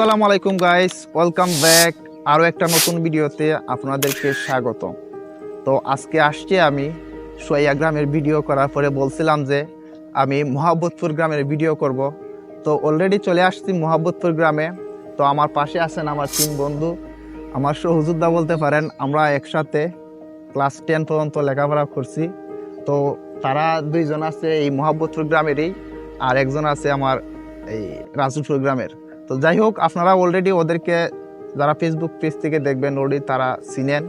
আসসালামু আলাইকুম guys, welcome back আরও একটা নতুন ভিডিওতে আপনাদেরকে স্বাগত। তো আজকে আসছি আমি সোয়াইয়া গ্রামের ভিডিও করার পরে বলছিলাম যে আমি মোহাম্মদপুর গ্রামের ভিডিও করব। তো অলরেডি চলে আসছি মোহাম্মদপুর গ্রামে। তো আমার পাশে আছেন আমার 3 বন্ধু, আমার সহযোদ্ধা বলতে পারেন। আমরা একসাথে ক্লাস 10 পর্যন্ত লেখাপড়া করছি। তো তারা 2জন আছে এই মোহাম্মদপুর গ্রামেরই, আর একজন আছে আমার এই রাজুপুর গ্রামের। তো যাই হোক, আপনারা অলরেডি ওদেরকে যারা ফেসবুক পেজ থেকে দেখবেন অলরেডি তারা চিনেন।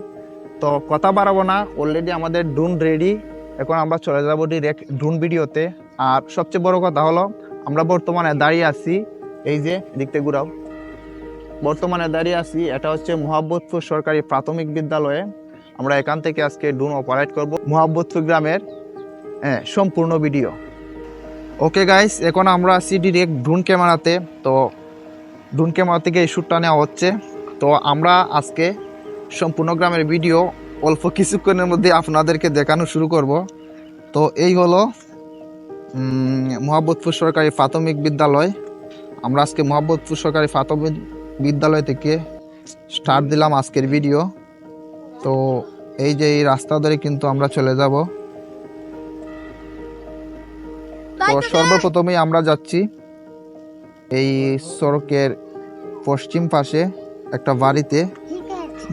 তো কথা বাড়াবো না, অলরেডি আমাদের ড্রোন রেডি। এখন আমরা চলে যাবো ডিরেক্ট ড্রোন ভিডিওতে। আর সবচেয়ে বড় কথা হলো আমরা বর্তমানে দাঁড়িয়ে আছি, এই যে দেখতে ঘুরাও, বর্তমানে দাঁড়িয়ে আছি এটা হচ্ছে মোহাম্মদপুর সরকারি প্রাথমিক বিদ্যালয়ে। আমরা এখান থেকে আজকে ড্রোন অপারেট করব মোহাম্মদপুর গ্রামের সম্পূর্ণ ভিডিও। ওকে গাইস, এখন আমরা আছি ডিরেক্ট ড্রোন ক্যামেরাতে। তো ড্রোন ক্যামেরা থেকে এই শ্যুটটা নেওয়া হচ্ছে। তো আমরা আজকে সম্পূর্ণ গ্রামের ভিডিও অল্প কিছুক্ষণের মধ্যে আপনাদেরকে দেখানো শুরু করব। তো এই হলো মোহাম্মদপুর সরকারি প্রাথমিক বিদ্যালয়। আমরা আজকে মোহাম্মদপুর সরকারি প্রাথমিক বিদ্যালয় থেকে স্টার্ট দিলাম আজকের ভিডিও। তো এই যে এই রাস্তা ধরে কিন্তু আমরা চলে যাব। তো সর্বপ্রথমেই আমরা যাচ্ছি এই সড়কের পশ্চিম পাশে একটা বাড়িতে,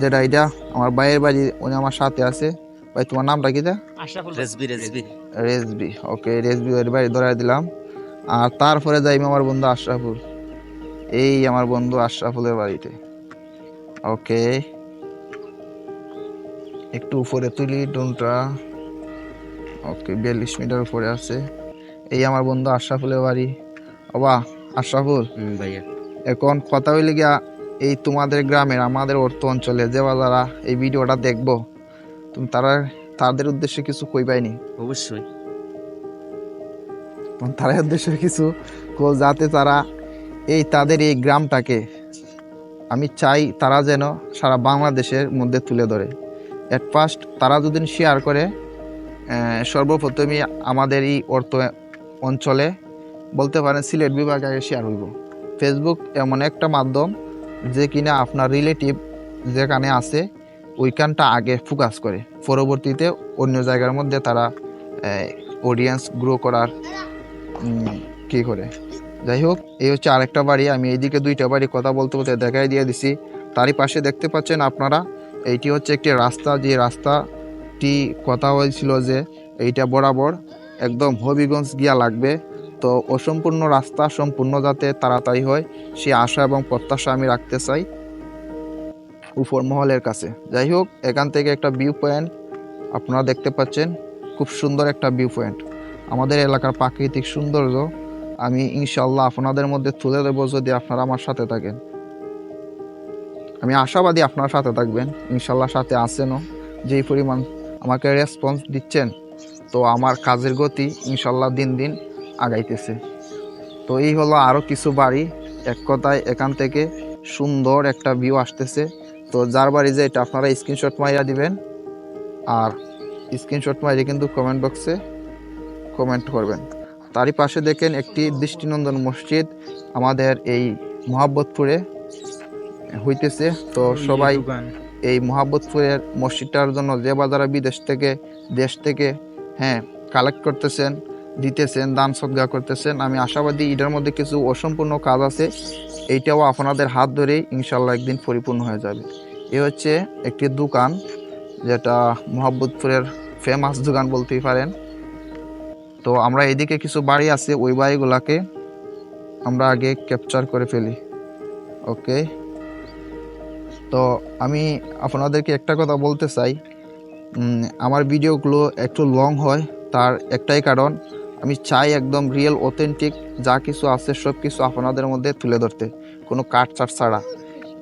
যেটা এটা আমার ভাইয়ের বাড়ি, উনি আমার সাথে আছে। ভাই, তোমার নামটা কি? রেজবি। ওকে, রেজবি ওর বাড়ি ধরে দিলাম। আর তারপরে যাই আমার বন্ধু আশরাফুল, এই আমার বন্ধু আশরাফুলের বাড়িতে। ওকে, একটু উপরে তুলি ড্রোনটা। ওকে, 42 মিটার উপরে আছে। এই আমার বন্ধু আশরাফুলের বাড়ি। বাবা আশরাফুল ভাইয়া, এখন কথা হইলে গিয়া এই তোমাদের গ্রামের আমাদের অর্থ অঞ্চলে যে যারা এই ভিডিওটা দেখবো, তুমি তাদের উদ্দেশ্যে কিছু কইবাইনি? অবশ্যই তাদের উদ্দেশ্যে কিছু যাতে তারা তাদের এই গ্রামটাকে, আমি চাই তারা যেন সারা বাংলাদেশের মধ্যে তুলে ধরে। এট ফার্স্ট তারা যদি শেয়ার করে, সর্বপ্রথমে আমাদের এই অর্থ অঞ্চলে বলতে পারেন সিলেট বিভাগে আগে শেয়ার হইব। ফেসবুক এমন একটা মাধ্যম যে কিনা আপনার রিলেটিভ যেখানে আছে ওইখানটা আগে ফোকাস করে, পরবর্তীতে অন্য জায়গার মধ্যে তারা অডিয়েন্স গ্রো করার কি করে। যাই হোক, এই হচ্ছে আরেকটা বাড়ি। আমি এইদিকে 2টা বাড়ি কথা বলতে বলতে দেখাই দিয়ে দিছি। তারই পাশে দেখতে পাচ্ছেন আপনারা, এইটি হচ্ছে একটি রাস্তা, যে রাস্তাটি কথা হয়েছিল যে এইটা বরাবর একদম হবিগঞ্জ গিয়া লাগবে। তো অসম্পূর্ণ রাস্তা সম্পূর্ণ যাতে তাড়াতাড়ি হয় সে আশা এবং প্রত্যাশা আমি রাখতে চাই উপর মহলের কাছে। যাই হোক, এখান থেকে একটা ভিউ পয়েন্ট আপনারা দেখতে পাচ্ছেন, খুব সুন্দর একটা ভিউ পয়েন্ট। আমাদের এলাকার প্রাকৃতিক সৌন্দর্য আমি ইনশাল্লাহ আপনাদের মধ্যে তুলে দেবো যদি আপনারা আমার সাথে থাকেন। আমি আশাবাদী আপনার সাথে থাকবেন, ইনশাল্লাহ সাথে আছেনও। যেই পরিমাণ আমাকে রেসপন্স দিচ্ছেন, তো আমার কাজের গতি ইনশাল্লাহ দিন দিন আগাইতেছে। তো এই হলো আরও কিছু বাড়ি। এক কথায় এখান থেকে সুন্দর একটা ভিউ আসতেছে। তো যার বাড়ি যে এটা আপনারা স্ক্রিনশট মাইরা দিবেন, আর স্ক্রিনশট মাইরে কিন্তু কমেন্ট বক্সে কমেন্ট করবেন। তারই পাশে দেখেন একটি দৃষ্টিনন্দন মসজিদ আমাদের এই মোহাম্মদপুরে হইতেছে। তো সবাই এই মোহাম্মদপুরের মসজিদটার জন্য যে বাজারা বিদেশ থেকে দেশ থেকে কালেক্ট করতেছেন, দিতেছেন, দান সদগা করতেছেন। আমি আশাবাদী এটার মধ্যে কিছু অসম্পূর্ণ কাজ আছে, এইটাও আপনাদের হাত ধরেই ইনশাল্লাহ একদিন পরিপূর্ণ হয়ে যাবে। এ হচ্ছে একটি দোকান, যেটা মোহাম্মদপুরের ফেমাস দোকান বলতেই পারেন। তো আমরা এদিকে কিছু বাড়ি আছে, ওই বাড়িগুলাকে আমরা আগে ক্যাপচার করে ফেলি। ওকে, তো আমি আপনাদেরকে একটা কথা বলতে চাই, আমার ভিডিওগুলো একটু লং হয়, তার একটাই কারণ আমি চাই একদম রিয়েল অথেন্টিক যা কিছু আছে সব কিছু আপনাদের মধ্যে তুলে ধরতে, কোনো কাটছাট ছাড়া।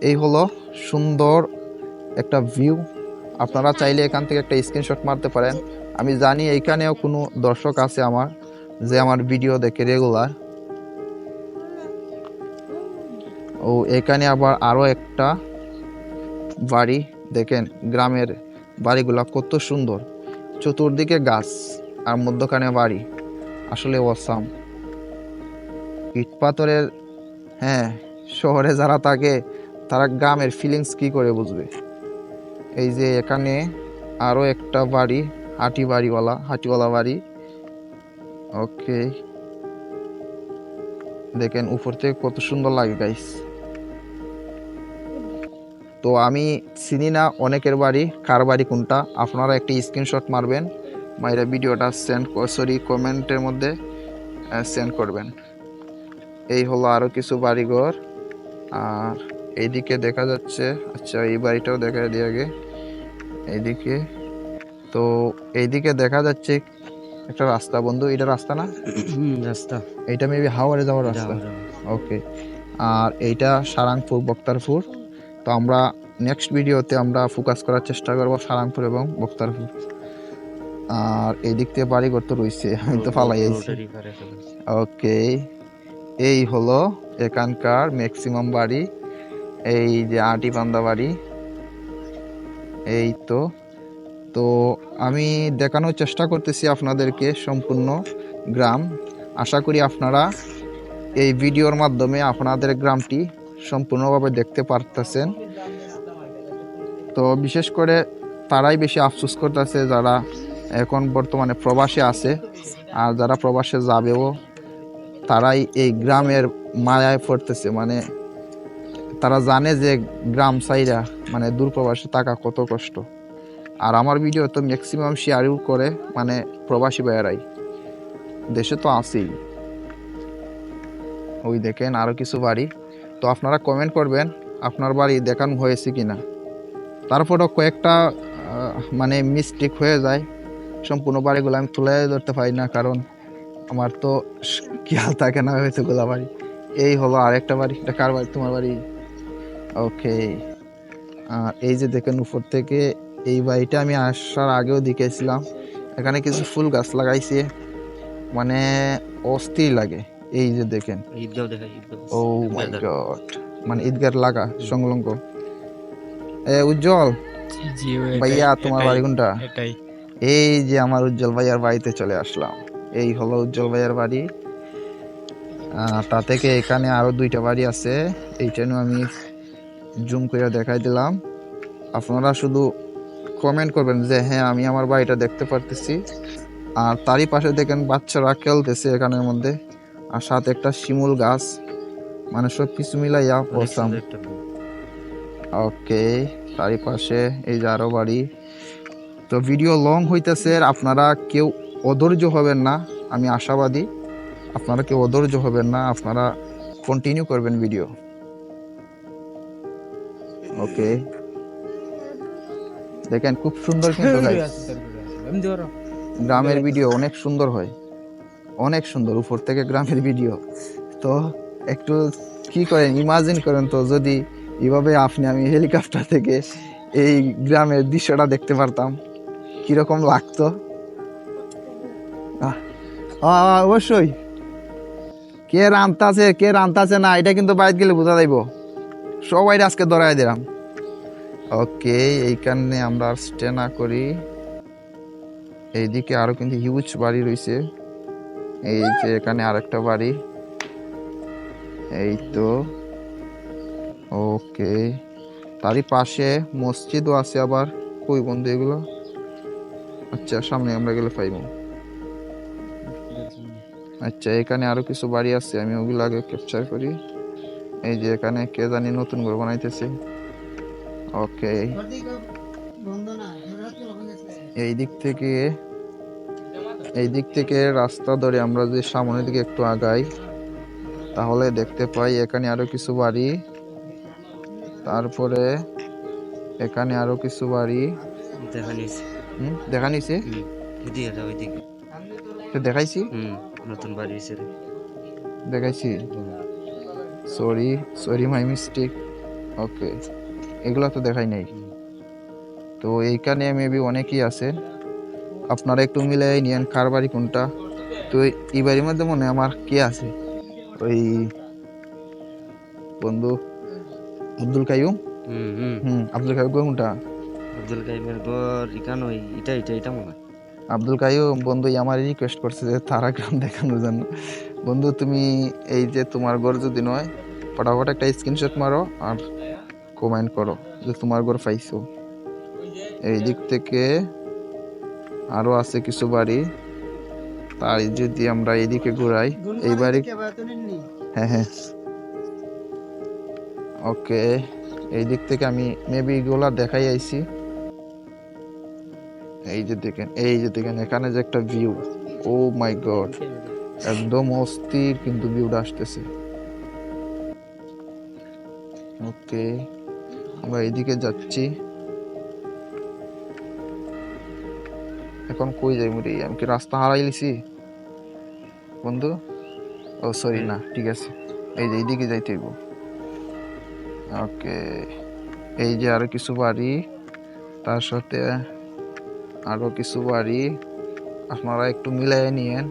এই হলো সুন্দর একটা ভিউ। আপনারা চাইলে এখান থেকে একটা স্ক্রিনশট মারতে পারেন। আমি জানি এইখানেও কোনো দর্শক আছে আমার, যে আমার ভিডিও দেখে রেগুলার। ও এখানে আবার আরও একটা বাড়ি দেখেন, গ্রামের বাড়িগুলা কত সুন্দর, চতুর্দিকে গাছ আর মধ্যখানে বাড়ি, আসলে অসাম। ইট পাথরের শহরে যারা থাকে তারা গ্রামের ফিলিংস কি করে বুঝবে। এই যে এখানে আরো একটা বাড়ি, হাটিওয়ালা বাড়ি। ওকে, দেখেন উপর থেকে কত সুন্দর লাগে গাইস। তো আমি চিনি না অনেকের বাড়ি, কার বাড়ি কোনটা, আপনারা একটা স্ক্রিনশট মারবেন, মাইরা ভিডিওটা কমেন্টের মধ্যে সেন্ড করবেন। এই হলো আরো কিছু বাড়িঘর। আর এইদিকে দেখা যাচ্ছে, আচ্ছা এই বাড়িটাও দেখা দিয়ে আগে এইদিকে। তো এইদিকে দেখা যাচ্ছে একটা রাস্তা। বন্ধু এটা রাস্তা না? রাস্তা এইটা মেবি হাওড়ে যাওয়ার রাস্তা। ওকে, আর এইটা সারাংপুর বক্তারপুর। তো আমরা নেক্সট ভিডিওতে আমরা ফোকাস করার চেষ্টা করব সারাংপুর এবং বক্তারপুর। আর এই দিক থেকে বাড়িঘর তো রয়েছে, আমি তো ফালাই আইছি। ওকে, এই হলো এখানকার ম্যাক্সিমাম বাড়ি। এই যে আটি পান্দা বাড়ি, এই তো। তো আমি দেখানোর চেষ্টা করতেছি আপনাদেরকে সম্পূর্ণ গ্রাম। আশা করি আপনারা এই ভিডিওর মাধ্যমে আপনাদের গ্রামটি সম্পূর্ণভাবে দেখতে পারতেছেন। তো বিশেষ করে তারাই বেশি আফসোস করতেছে যারা এখন বর্তমানে প্রবাসে আছে, আর যারা প্রবাসে যাবেও তারাই এই গ্রামের মায়ায় পড়তেছে। মানে তারা জানে যে গ্রাম সাইরা মানে দূর প্রবাসে থাকা কত কষ্ট। আর আমার ভিডিও তো ম্যাক্সিমাম শেয়ারও করে মানে প্রবাসী ভাইয়েরাই, দেশে তো আছেই। ওই দেখেন আরো কিছু বাড়ি। তো আপনারা কমেন্ট করবেন আপনার বাড়ি দেখানো হয়েছে কিনা। তারপরও কয়েকটা মানে মিস্টেক হয়ে যায়, সম্পূর্ণ বাড়িগুলো আমি তুলে ধরতে পারি না, কারণ আমার তো খেয়াল থাকে না হয়েছে গোলা বাড়ি। এই হলো আরেকটা বাড়ি। এটা কার বাড়ি? তোমার বাড়ি? ওকে, এই যে দেখেন উপর থেকে এই বাড়িটা আমি আসার আগেও দেখেছিলাম। এখানে কিছু ফুল গাছ লাগাইছে, মানে অস্থির লাগে। এই যে দেখেন, ও মাই গড, মানে ঈদগাহ লাগা সংলগ্ন। উজ্জ্বল ভাইয়া, তোমার বাড়ি কোনটা? এই যে আমার উজ্জ্বল ভাইয়ার বাড়িতে চলে আসলাম। এই হলো উজ্জ্বল ভাইয়ার বাড়ি। তা থেকে এখানে আরো দুইটা বাড়ি আছে, এইটা আমি জুম করে দেখাই দিলাম। আপনারা শুধু কমেন্ট করবেন যে হ্যাঁ আমি আমার বাড়িটা দেখতে পারতেছি। আর তারই পাশে দেখেন বাচ্চারা খেলতেছে এখানের মধ্যে, আর সাথে একটা শিমুল গাছ, মানে সব কিছু মিলাইয়া পছাম। ওকে, তারই পাশে এই যে আরো বাড়ি। তো ভিডিও লং হইতেছে, আপনারা কেউ অধৈর্য হবেন না, আমি আশাবাদী আপনারা কেউ অধৈর্য হবেন না, আপনারা কন্টিনিউ করবেন ভিডিও। ওকে, দেখেন খুব সুন্দর কিন্তু গ্রামের ভিডিও অনেক সুন্দর হয়, অনেক সুন্দর উপর থেকে গ্রামের ভিডিও। তো একটু কি করেন, ইমাজিন করেন তো যদি এভাবে আমি হেলিকপ্টার থেকে এই গ্রামের দৃশ্যটা দেখতে পারতাম, কিরকম লাগতো। অবশ্যই কে রান্তাছে না এটা কিন্তু বাইরে গেলে বোঝা যাইব। সবাই আজকে ধরাই দিলাম। ওকে, এইখানে আমরা স্টে না করি, এইদিকে আরো কিন্তু হিউজ বাড়ি রয়েছে। এই যে এখানে আরেকটা বাড়ি, এই তো। ওকে, তারই পাশে মসজিদও আছে আবার। কই বন্ধু এগুলো? আচ্ছা সামনে আমরা গেলে পাইব। আচ্ছা এখানে আরো কিছু বাড়ি আছে, আমি ওগুলো আগে ক্যাপচার করি। এই যে এখানে কে জানি নতুন ঘর বানাইতেছে। ওকে, এই দিক থেকে রাস্তা ধরে আমরা যদি সামনের দিকে একটু আগাই তাহলে দেখতে পাই এখানে আরো কিছু বাড়ি, তারপরে এখানে আরো কিছু বাড়ি দেখা নিছে। দেখাইছি, নতুন বাড়ি দেখাইছি। Sorry my mistake. ওকে, এগুলো তো দেখাই নাই। তো এইখানে মেবি অনেকেই আছে, আপনারা একটু মিলাই নিয়েন কার বাড়ি কোনটা। তো এই বাড়ির মধ্যে মনে হয় আমার কে আছে, ওই বন্ধু আব্দুল কাইয়ুম। আব্দুল কাইয়ুম কোনটা? আব্দুল কাইমের ঘর ইকান ওই এটা মনে হয়। আব্দুল কাইয়ুম বন্ধু আমার রিকোয়েস্ট করছে যে তারা গ্রাম দেখানোর জন্য। বন্ধু তুমি এই যে তোমার ঘর যদি নয় ফটাফট একটা স্ক্রিনশট মারো আর কমেন্ট করো যে তোমার ঘর পাইছো। এই দিক থেকে আরো আছে কিছু বাড়ি, তাই যদি আমরা এদিকে ঘুরাই এই বাড়ি, হ্যাঁ হ্যাঁ ওকে, এই দিক থেকে আমি মেবি এগুলা দেখাই আইছি। এই যে দেখেন এখানে যে একটা ভিউ, ও মাই গড, একদম অস্থির কিন্তু ভিউটা আসতেছে। ওকে, আমরা এইদিকে যাচ্ছি। এখন কই যাই মুড়ি, আমি কি রাস্তা হারাইছি বন্ধু? ও সরি, না ঠিক আছে, এই যে এইদিকে যাইতে হইব। ওকে, এই যে আরো কিছু বাড়ি, তার সাথে আরো কিছু বাড়ি, আপনারা একটু মিলাই নিয়েন।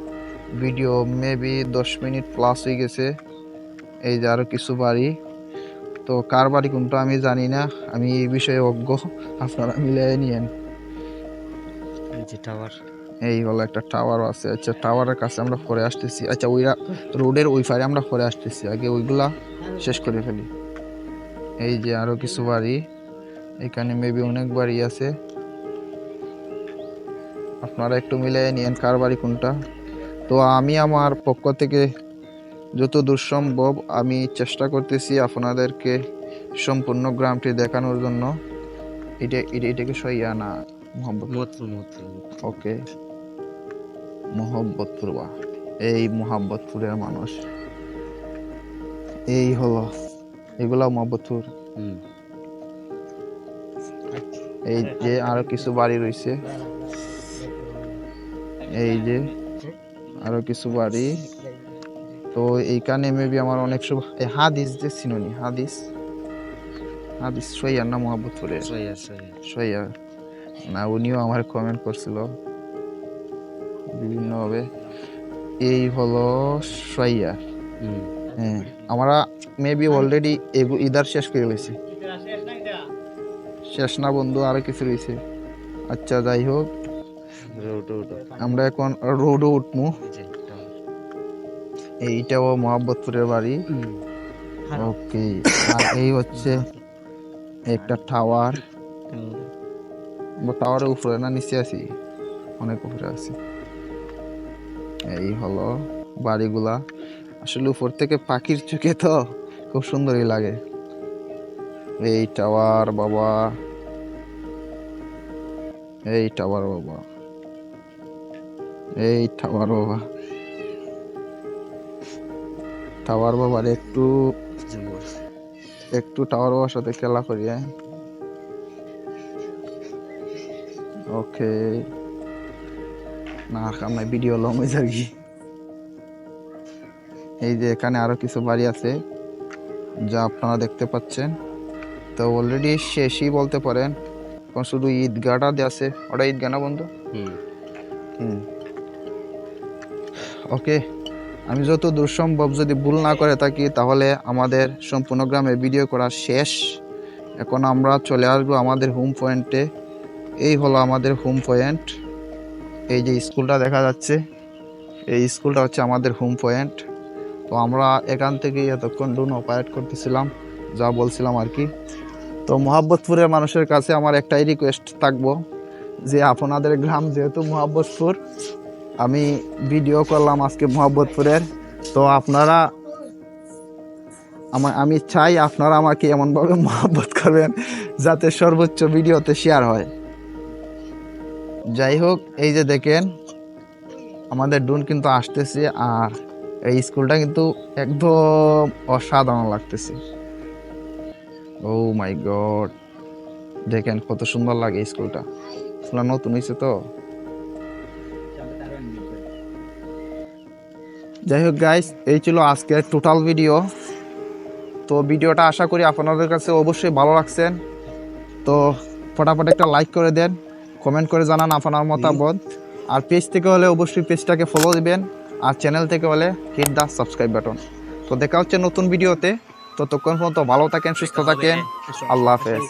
ভিডিও মেবি 10 মিনিট প্লাস হয়ে গেছে। এই যে আরো কিছু বাড়ি, তো কার বাড়ি কোনটা আমি জানি না, আমি এই বিষয়ে অজ্ঞ, আপনারা মিলাই নিয়েন। এই যে টাওয়ার, এই হলো একটা টাওয়ারও আছে। আচ্ছা, টাওয়ারের কাছে আমরা পরে আসতেছি। আচ্ছা, ওই রোডের ওই পারে আমরা পরে আসতেছি, আগে ওইগুলা শেষ করে ফেলি। এই যে আরো কিছু বাড়ি, এখানে মেবি অনেক বাড়ি আছে, আপনারা একটু মিলাই নিয়েন কার বাড়ি কোনটা। তো আমি আমার পক্ষ থেকে যত দূর সম্ভব আমি চেষ্টা করতেছি আপনাদেরকে সম্পূর্ণ গ্রামটি দেখানোর জন্য। এটাকে সইয়া না মতপুর। ওকে, মোহাম্মদপুর, বা এই মোহাম্মদপুরের মানুষ, এই হলো এগুলা মোহাম্মদপুর। এই যে আরো কিছু বাড়ি রয়েছে, এই যে আরো কিছু বাড়ি। তো এইখানে মেবি আমার অনেক হাদিস যে চিনি, হাদিস সইয়ার না মোহাম্মদপুরে, সইয়ার না, উনিও আমার কমেন্ট করছিল বিভিন্ন ভাবে। এই হলো সইয়ার। হ্যাঁ, আমরা মেবি অলরেডি ইদার শেষ করে ফেলেছি। শেষ না বন্ধু, আরো কিছু রয়েছে। আচ্ছা যাই হোক, আমরা এখন রোডে উঠবো। এইটাও মোহাম্মদপুরের বাড়ি। ওকে, আর এই হচ্ছে একটা টাওয়ার, টাওয়ারের উপরে না নিচে আছি, অনেক উপরে আছি। এই হলো বাড়িগুলা, আসলে উপর থেকে পাখির চোখে তো খুব সুন্দরই লাগে। এই টাওয়ার বাবা, এই টাওয়ার বাবা, এই টাওয়ার বাবা, টাওয়ার বাবার একটু টাওয়ার বাবার সাথে খেলা করি। ওকে, না আমার ভিডিও লং হয়ে যাবে। এই যে এখানে আরো কিছু বাড়ি আছে যা আপনারা দেখতে পাচ্ছেন। তো অলরেডি শেষই বলতে পারেন, এখন শুধু ঈদগাহটা দিয়ে আছে, ওটা ঈদগাহ না বন্ধু? ওকে, আমি যত দূর সম্ভব যদি ভুল না করে থাকি তাহলে আমাদের সম্পূর্ণ গ্রামে ভিডিও করা শেষ। এখন আমরা চলে আসবো আমাদের হোম পয়েন্টে। এই হলো আমাদের হোম পয়েন্ট। এই যে স্কুলটা দেখা যাচ্ছে, এই স্কুলটা হচ্ছে আমাদের হোম পয়েন্ট। তো আমরা এখান থেকে এতক্ষণ ড্রোন অপারেট করতেছিলাম, যা বলছিলাম আর কি। তো মোহাম্মদপুরের মানুষের কাছে আমার একটাই রিকোয়েস্ট থাকবো যে আপনাদের গ্রাম যেহেতু মোহাম্মদপুর, আমি ভিডিও করলাম আজকে মোহাম্মদপুরের, তো আপনারা আমি চাই আপনারা আমাকে এমনভাবে মোহাম্মত করবেন যাতে সর্বোচ্চ ভিডিওতে শেয়ার হয়। যাই হোক, এই যে দেখেন আমাদের ড্রোন কিন্তু আসতেছে, আর এই স্কুলটা কিন্তু একদম অসাধারণ লাগতেছে। ও মাই গড, দেখেন কত সুন্দর লাগে স্কুলটা, নতুন হয়েছে তো। যাই হোক গাইস, এই ছিল আজকের টোটাল ভিডিও। তো ভিডিওটা আশা করি আপনাদের কাছে অবশ্যই ভালো লাগছেন। তো ফটাফট একটা লাইক করে দেন, কমেন্ট করে জানান আপনার মতামত, আর পেজ থেকে হলে অবশ্যই পেজটাকে ফলো দিবেন, আর চ্যানেল থেকে হলে হিট দ্য সাবস্ক্রাইব বাটন। তো দেখা হচ্ছে নতুন ভিডিওতে, ততক্ষণ পর্যন্ত ভালো থাকেন, সুস্থ থাকেন, আল্লাহ হাফেজ।